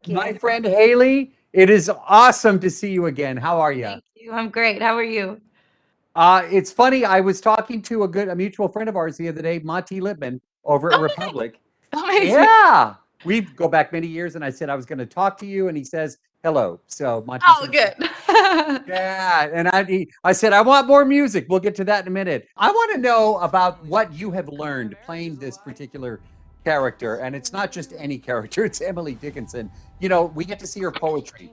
My you. friend Hailee, it is awesome to see you again. How are you? Thank you. I'm great. How are you? It's funny. I was talking to a mutual friend of ours the other day, Monty Lippman, over at Oh, Republic. nice. Amazing. Yeah, we go back many years, and I said I was going to talk to you, and he says hello. So Monty Oh, says, good. yeah, and I said I want more music. We'll get to that in a minute. I want to know about what you have learned playing this particular character, and it's not just any character. It's Emily Dickinson. We get to see her poetry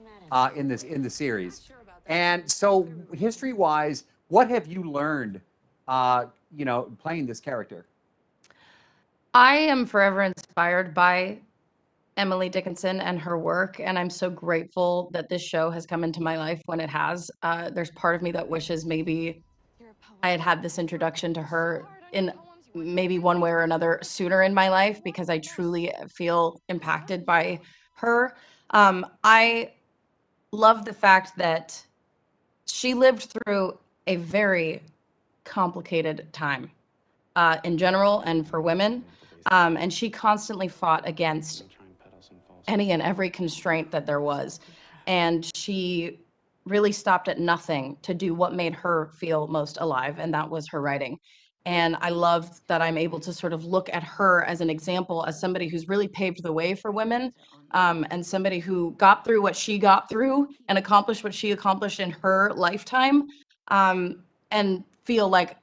in the series, and so history wise, what have you learned? Playing this character. I am forever inspired by Emily Dickinson and her work, and I'm so grateful that this show has come into my life when it has. There's part of me that wishes maybe I had had this introduction to her in maybe one way or another sooner in my life because I truly feel impacted by her. I love the fact that she lived through a very complicated time in general and for women. And she constantly fought against any and every constraint that there was. And she really stopped at nothing to do what made her feel most alive, and that was her writing. And I love that I'm able to sort of look at her as an example, as somebody who's really paved the way for women, and somebody who got through what she got through and accomplished what she accomplished in her lifetime, and feel like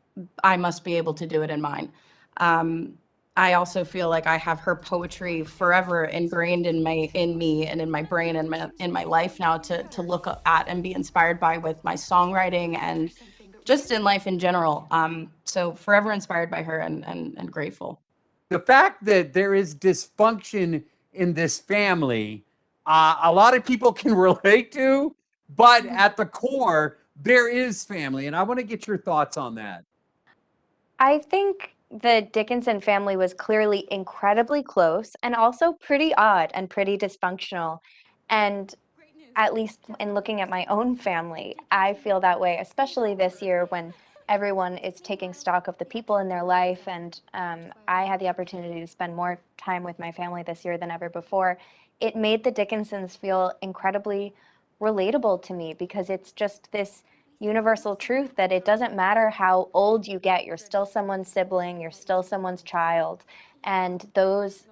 I must be able to do it in mine. Um, I also feel like I have her poetry forever ingrained in me and in my brain and in my life now to look at and be inspired by with my songwriting and just in life in general. So forever inspired by her and grateful. The fact that there is dysfunction in this family, a lot of people can relate to, but at the core, there is family. And I want to get your thoughts on that. I think the Dickinson family was clearly incredibly close and also pretty odd and pretty dysfunctional. And at least in looking at my own family, I feel that way, especially this year when everyone is taking stock of the people in their life. And I had the opportunity to spend more time with my family this year than ever before. It made the Dickinsons feel incredibly relatable to me because it's just this universal truth that it doesn't matter how old you get, you're still someone's sibling, you're still someone's child. And those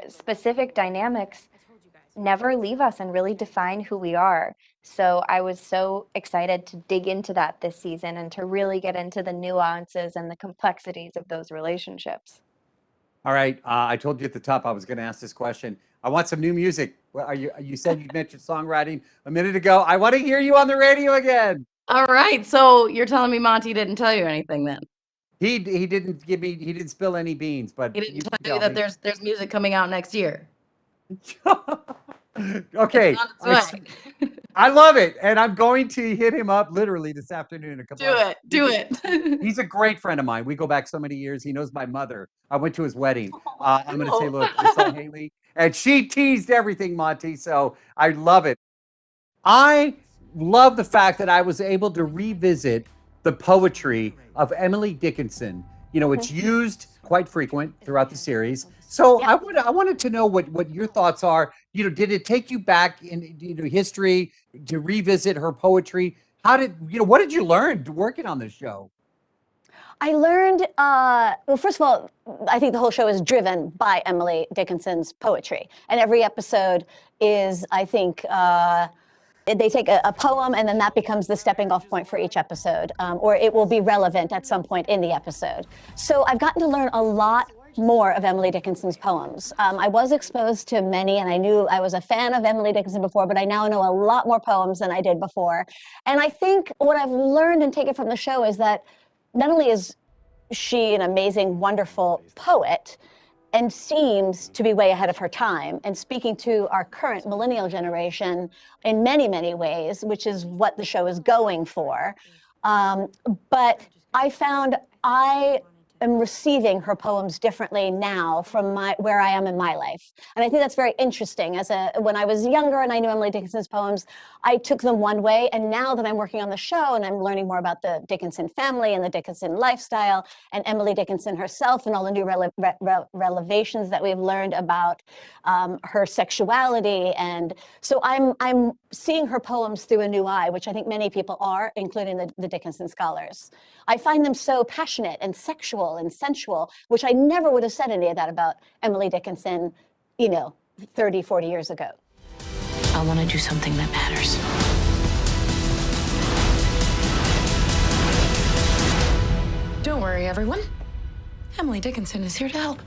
specific dynamics never leave us and really define who we are. So I was so excited to dig into that this season and to really get into the nuances and the complexities of those relationships. All right. I told you at the top I was going to ask this question. I want some new music. Well, you said you mentioned songwriting a minute ago. I want to hear you on the radio again. All right. So you're telling me Monty didn't tell you anything then? He didn't spill any beans, but He didn't you can tell you tell that me. there's music coming out next year. It's Okay. on its way. I love it. And I'm going to hit him up literally this afternoon in a couple Do hours. it. Do it. He's a great friend of mine. We go back so many years. He knows my mother. I went to his wedding. I'm going to say, Cool. look, I saw Hailee, and she teased everything, Monty. So I love it. I love the fact that I was able to revisit the poetry of Emily Dickinson. It's used quite frequent throughout the series. So Yep. I wanted to know what your thoughts are. Did it take you back in history to revisit her poetry? What did you learn working on this show? I learned, well, first of all, I think the whole show is driven by Emily Dickinson's poetry. And every episode is, I think, they take a poem and then that becomes the stepping off point for each episode, or it will be relevant at some point in the episode. So I've gotten to learn a lot more of Emily Dickinson's poems. I was exposed to many, and I knew I was a fan of Emily Dickinson before, but I now know a lot more poems than I did before. And I think what I've learned and taken from the show is that not only is she an amazing, wonderful poet, and seems to be way ahead of her time and speaking to our current millennial generation in many, many ways, which is what the show is going for. But I found I am receiving her poems differently now from where I am in my life. And I think that's very interesting. When I was younger and I knew Emily Dickinson's poems, I took them one way. And now that I'm working on the show and I'm learning more about the Dickinson family and the Dickinson lifestyle and Emily Dickinson herself and all the new revelations that we've learned about her sexuality. And so I'm seeing her poems through a new eye, which I think many people are, including the Dickinson scholars. I find them so passionate and sexual and sensual, which I never would have said any of that about Emily Dickinson, 30, 40 years ago. I want to do something that matters. Don't worry, everyone. Emily Dickinson is here to help.